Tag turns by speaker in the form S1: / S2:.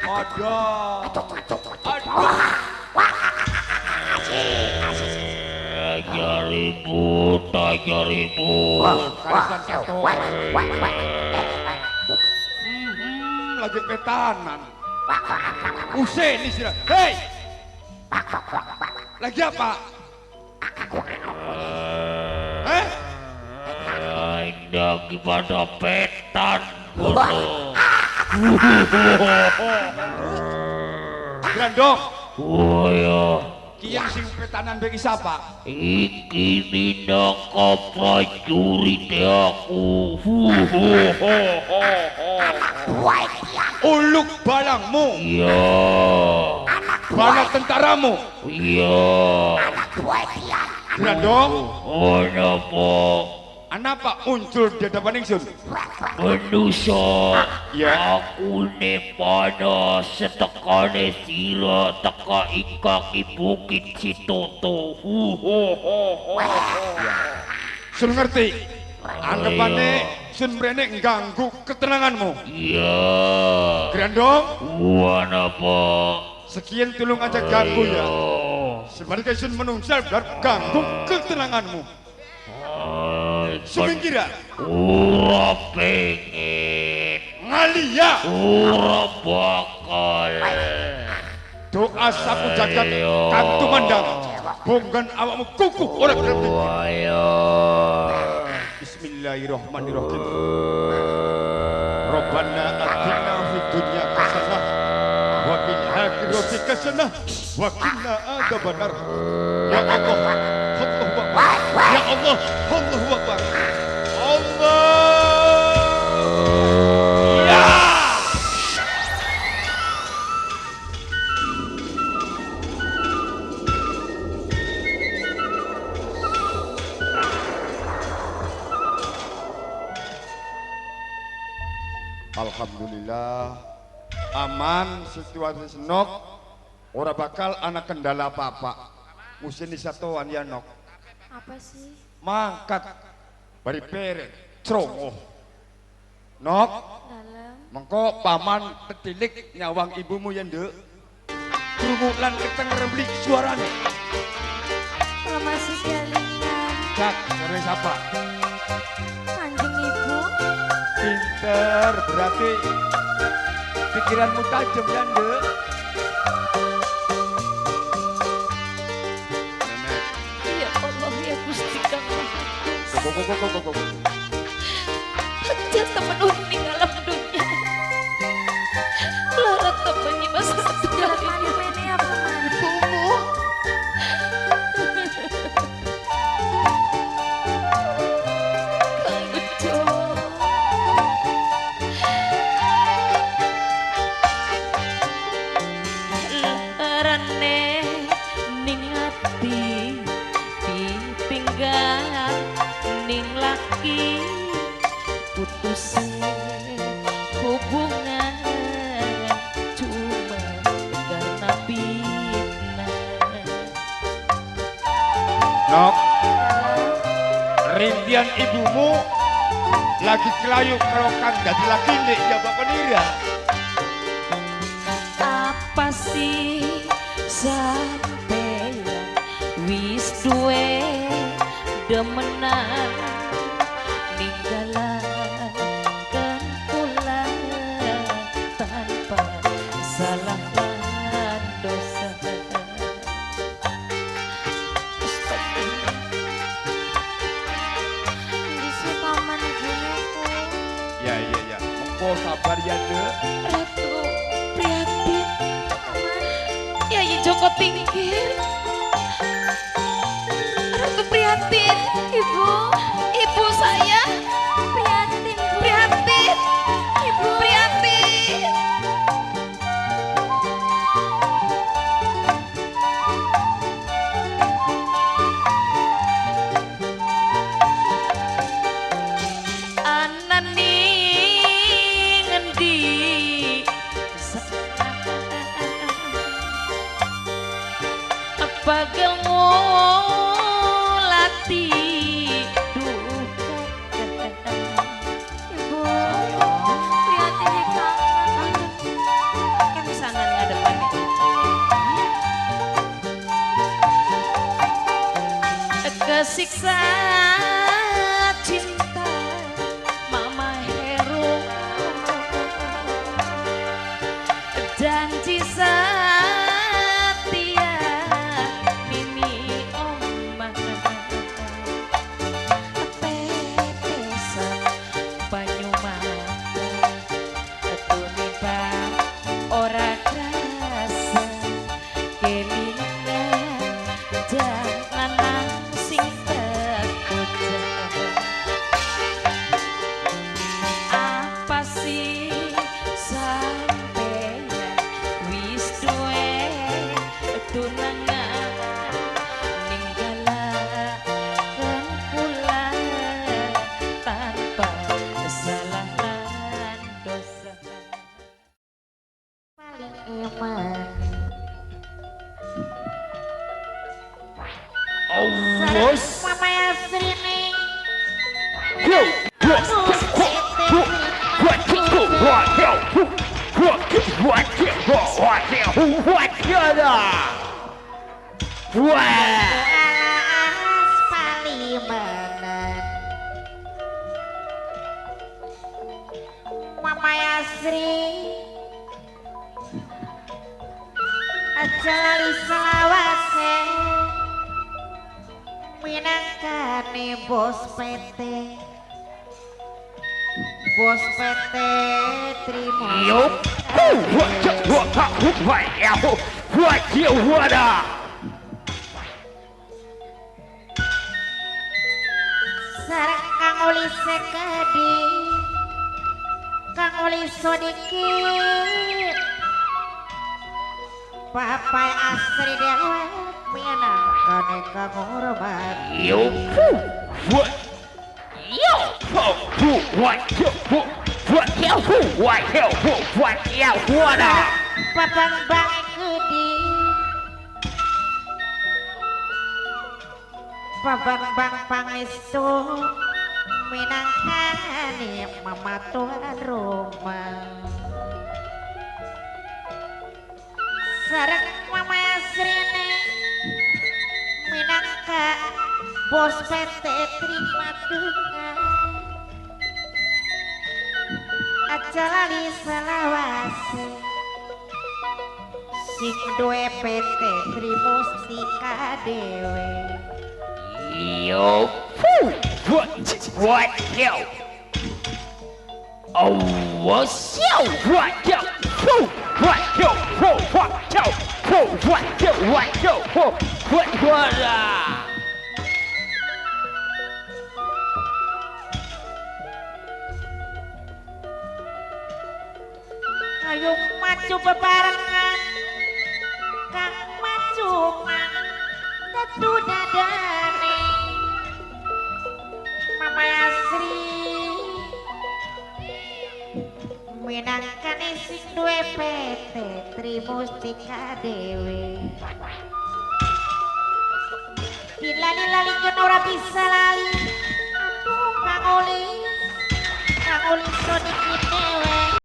S1: Aduh.
S2: Aja ribut.
S1: Karisan satu. Lagi petanan. Usai nih sih. Hei. Lagi apa?
S2: Lagi pada petan.
S1: Grandong.
S2: Oh ya.
S1: Kian sing petanan bagi siapa?
S2: Iki minangka prajurit aku.
S1: Uluk balangmu.
S2: Iya.
S1: Balak tentaramu.
S2: Iya.
S1: Grandong.
S2: Oh napa?
S1: Anapa muncul di depan ingsun?
S2: Manusia.
S1: Ya.
S2: Aku ne panas setekane sira teka ikaki bukit Sitoto.
S1: Sun ngerti. Anggapane sun mrene ganggu ketenanganmu.
S2: Iya.
S1: Grandong.
S2: Wah napa?
S1: Sekian tulung aja ganggu ya. Sebagai sun menungsal dan ganggu ketenanganmu. Sun kira.
S2: Ora pengen.
S1: Ngalia.
S2: Ora bakal.
S1: Doa sapu jagat kang tumandang. Bonggan awakmu kukuh ora gelem.
S2: Ayo.
S1: Bismillahirrahmanirrahim. Rabbana atina fid dunya hasanah wa fil akhirati hasanah wa qina adzabannar. Ya Allah, Allahu Akbar. Ya Allah, Allahu Akbar. Allah. Ya. Alhamdulillah aman situasi senok ora bakal anak kendala apa-apa musim di satuan ya nok
S3: Apa sih?
S1: mangkat bari peret cerongoh nok
S3: Dalam.
S1: mengko paman tetilik nyawang ibumu yang dek kerumulan keteng reblik suaranya
S3: Kalau masih kelingan.
S1: cak suara siapa
S3: Kanjeng Ibu.
S1: pinter berarti pikiranmu tajam ya dek
S3: Ya Allah ya Gusti Kang Maha Kuasa. Aja temen uning alam dunia. Lara temennya masa sejak ini. Ini apa man? Ibumu. Kang Bejo. Larane ning ati dipinggal ning laki putus hubungan cuma karena bina.
S1: nok rintian ibumu lagi kelayu kerokan jadi laki nih ya bapak nira
S3: Apa sih sampeyan wis duwe demenan ninggalkan pulang tanpa salah dan dosa. Bisa paman gunaku.
S1: ya mengko sabar ya dek
S3: Ratu prihatin. Yayi Joko Tingkir. Ratu prihatin. Ibu saya prihatin. Prihatin. Ibu prihatin. Anani ngendi pagel ngolati duka siksa cinta Mama Heru janji setia Mimi Oma tetesan banyu mata tumiba ora krasa kelingan jangan sing takut apa sih sampeyan wis duwe tunangan ninggalaken kula tanpa salah lan dosa
S4: paling eman
S2: Awas.
S4: Mama Yasrini alas palimanan Mama Yasri aja lali selawase minangkane bos PT terima sareng Kang Oli Sekadi Kang Oli Sodiki Papai Asri Dewa minangkane Kang Hormat Babang Bang Gedi Babang Bang Pangestu minangkane Mama tuan rumah sareng Mama Asrini minangka bos PT terima dengan aja lali selawase sing duwe PT Trimustika Dewe
S2: Yo, what yo? Oh, what's yo? What yo? What yo? What yo? What yo? What yo? What
S4: ayo maju bebarengan Kang maju man tetu dadane Mama Yasri minangkane sing duwe PT Trimustika Dewe dilali-lalikeun ora bisa lali aduh Kang Oli